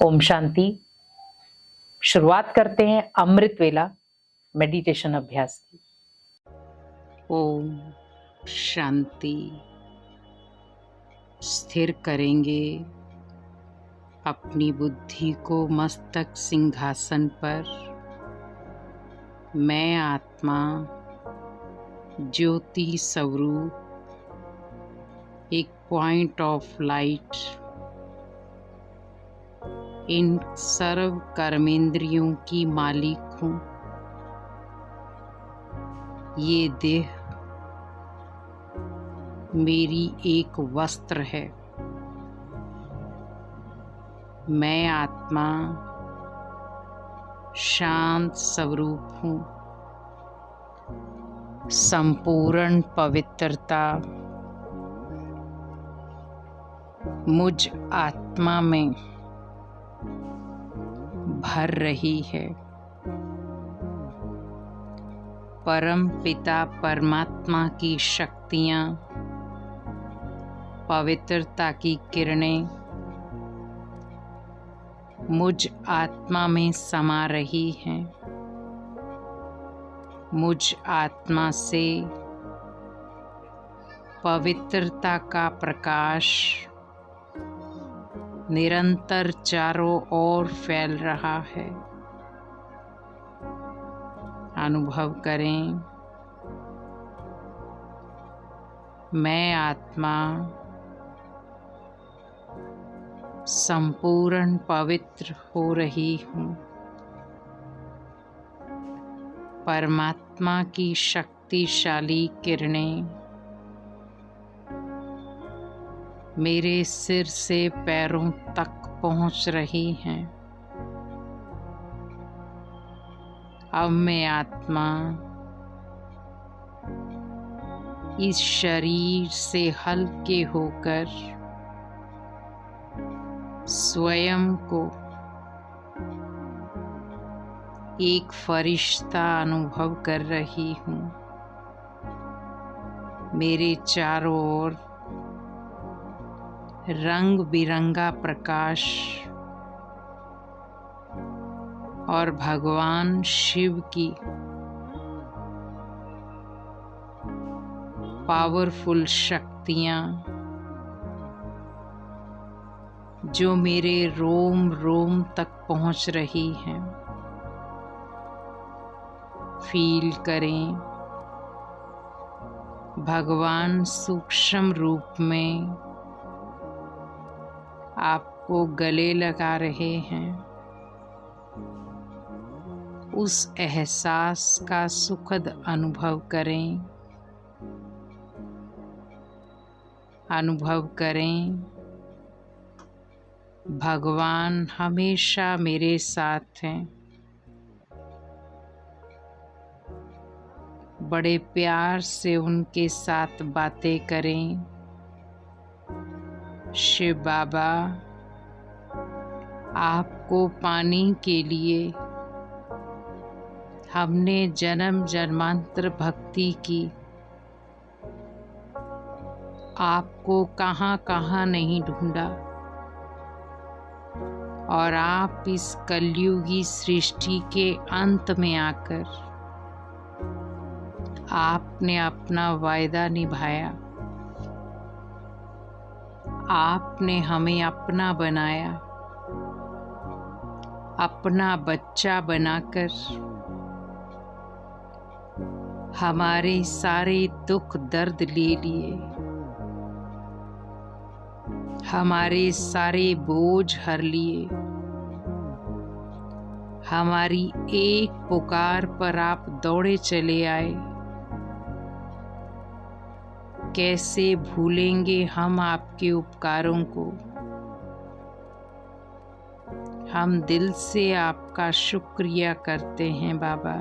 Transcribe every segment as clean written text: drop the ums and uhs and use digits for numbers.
ओम शांति। शुरुआत करते हैं अमृत वेला मेडिटेशन अभ्यास की। ओम शांति। स्थिर करेंगे अपनी बुद्धि को मस्तक सिंहासन पर। मैं आत्मा ज्योति स्वरूप एक पॉइंट ऑफ लाइट इन सर्व कर्मेंद्रियों की मालिक हूँ। ये देह मेरी एक वस्त्र है। मैं आत्मा शांत स्वरूप हूँ। संपूर्ण पवित्रता मुझ आत्मा में भर रही है। परम पिता परमात्मा की शक्तियाँ, पवित्रता की किरणें मुझ आत्मा में समा रही हैं। मुझ आत्मा से पवित्रता का प्रकाश निरंतर चारों ओर फैल रहा है। अनुभव करें, मैं आत्मा संपूर्ण पवित्र हो रही हूँ। परमात्मा की शक्तिशाली किरणें मेरे सिर से पैरों तक पहुँच रही हैं। अब मैं आत्मा इस शरीर से हल्के होकर स्वयं को एक फरिश्ता अनुभव कर रही हूँ। मेरे चारों ओर रंग बिरंगा प्रकाश और भगवान शिव की पावरफुल शक्तियाँ जो मेरे रोम रोम तक पहुँच रही हैं। फील करें, भगवान सूक्ष्म रूप में आपको गले लगा रहे हैं। उस एहसास का सुखद अनुभव करें। अनुभव करें, भगवान हमेशा मेरे साथ हैं। बड़े प्यार से उनके साथ बातें करें। शिव बाबा, आपको पाने के लिए हमने जन्म जन्मांतर भक्ति की। आपको कहाँ कहाँ नहीं ढूंढा और आप इस कलयुगी सृष्टि के अंत में आकर आपने अपना वायदा निभाया। आपने हमें अपना बनाया, अपना बच्चा बनाकर हमारे सारे दुख दर्द ले लिए, हमारे सारे बोझ हर लिए। हमारी एक पुकार पर आप दौड़े चले आए। कैसे भूलेंगे हम आपके उपकारों को। हम दिल से आपका शुक्रिया करते हैं बाबा,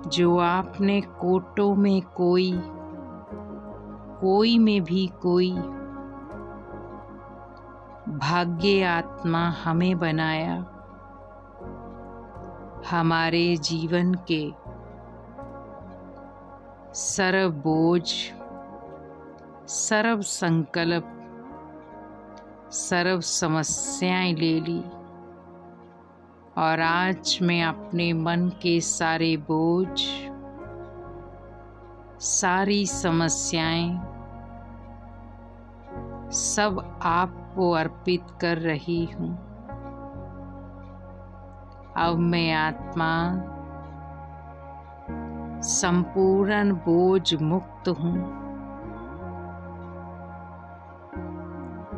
जो आपने कोटों में कोई में भी कोई भाग्य आत्मा हमें बनाया। हमारे जीवन के सर्व बोझ, सर्व संकल्प सर्व समस्याएं ले ली और आज मैं अपने मन के सारे बोझ, सारी समस्याएं सब आपको अर्पित कर रही हूँ। अब मैं आत्मा संपूर्ण बोझ मुक्त हूँ।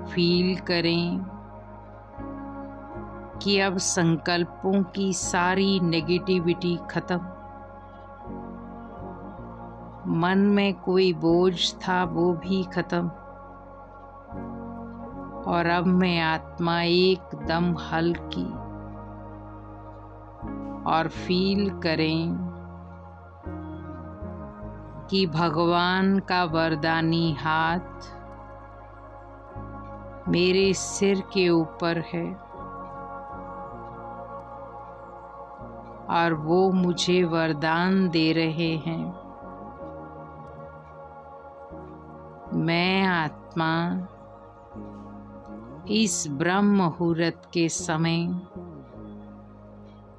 फील करें कि अब संकल्पों की सारी नेगेटिविटी खत्म। मन में कोई बोझ था वो भी खत्म और अब मैं आत्मा एकदम हल्की। और फील करें कि भगवान का वरदानी हाथ मेरे सिर के ऊपर है और वो मुझे वरदान दे रहे हैं। मैं आत्मा इस ब्रह्म मुहूर्त के समय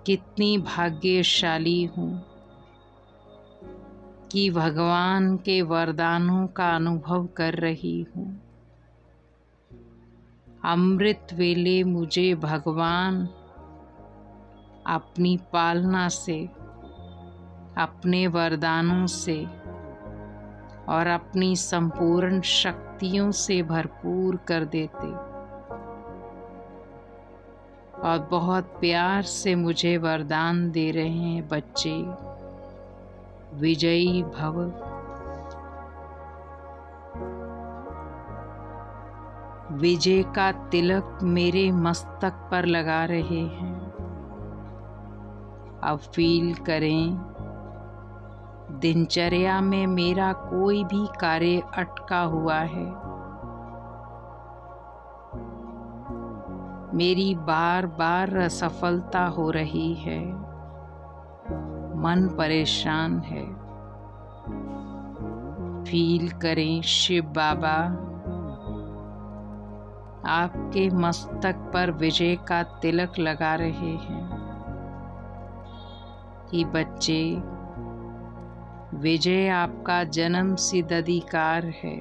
कितनी भाग्यशाली हूँ कि भगवान के वरदानों का अनुभव कर रही हूँ। अमृत वेले मुझे भगवान अपनी पालना से, अपने वरदानों से और अपनी संपूर्ण शक्तियों से भरपूर कर देते और बहुत प्यार से मुझे वरदान दे रहे हैं, बच्चे विजयी भव। विजय का तिलक मेरे मस्तक पर लगा रहे हैं। अब फील करें दिनचर्या में मेरा कोई भी कार्य अटका हुआ है, मेरी बार बार असफलता हो रही है, मन परेशान है। फील करें शिव बाबा आपके मस्तक पर विजय का तिलक लगा रहे हैं कि बच्चे, विजय आपका जन्म सिद्ध अधिकार है।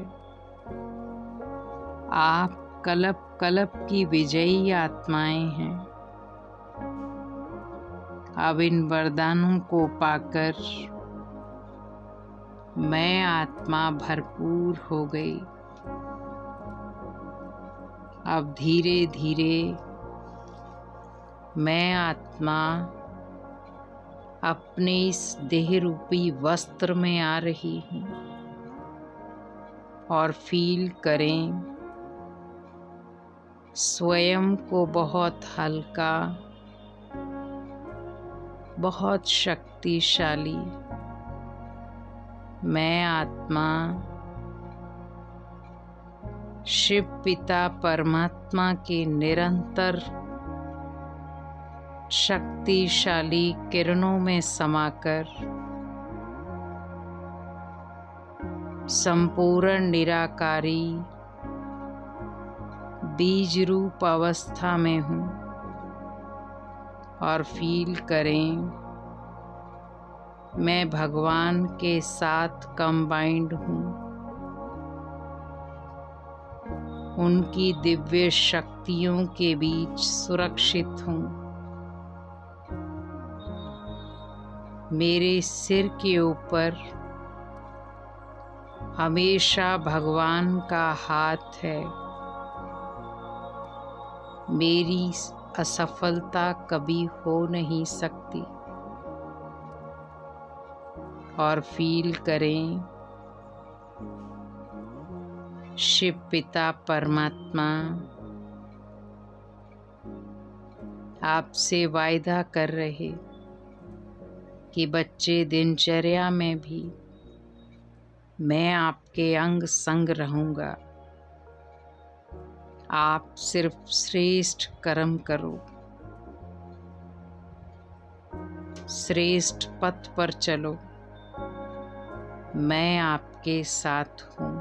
आप कल्प कल्प की विजयी आत्माएं हैं। अब इन वरदानों को पाकर मैं आत्मा भरपूर हो गई। अब धीरे धीरे मैं आत्मा अपने इस देह रूपी वस्त्र में आ रही हूँ और फील करें स्वयं को बहुत हल्का, बहुत शक्तिशाली। मैं आत्मा शिव पिता परमात्मा के निरंतर शक्तिशाली किरणों में समाकर संपूर्ण निराकारी बीज रूप अवस्था में हूँ और फील करें मैं भगवान के साथ कंबाइंड हूँ। उनकी दिव्य शक्तियों के बीच सुरक्षित हूँ। मेरे सिर के ऊपर हमेशा भगवान का हाथ है। मेरी असफलता कभी हो नहीं सकती। और फील करें शिव पिता परमात्मा आपसे वायदा कर रहे कि बच्चे दिनचर्या में भी मैं आपके अंग संग रहूँगा। आप सिर्फ श्रेष्ठ कर्म करो, श्रेष्ठ पथ पर चलो, मैं आपके साथ हूँ।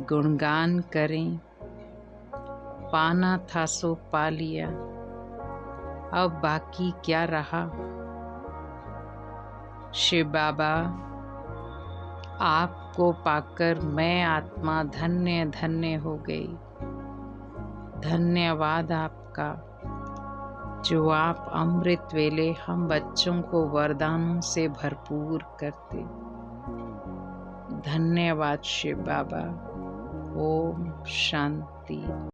गुणगान करें। पाना था सो पा लिया, अब बाकी क्या रहा। शिव बाबा, आपको पाकर मैं आत्मा धन्य धन्य हो गई। धन्यवाद आपका, जो आप अमृत वेले हम बच्चों को वरदानों से भरपूर करते। धन्यवाद शिव बाबा। ओम शांति।